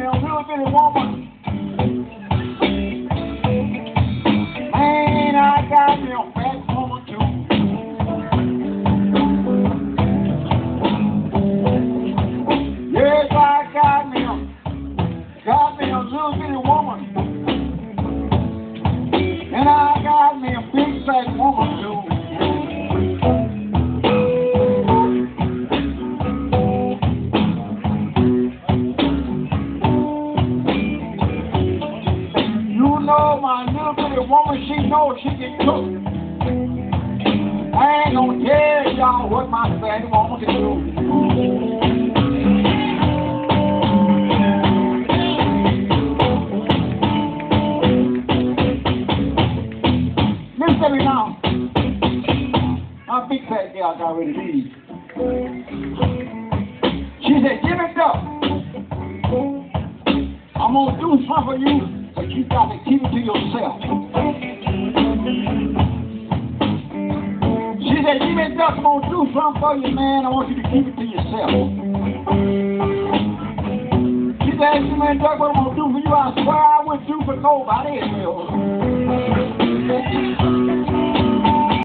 a little bitty woman. Man, I got me a fat woman too. Yes, I got me a little bitty woman. And I got me a big fat woman too. My little bitty woman, she knows she can cook. I ain't gonna tell y'all what my fatty woman can do. Listen to me now. My big fat gal got ready to leave. She said, give it up. I'm gonna do something for you. But you got to keep it to yourself. She said, you ain't just going to do something for you, man. I want you to keep it to yourself. She said, you ain't just what I'm going to do for you. I swear I wouldn't do for nobody else.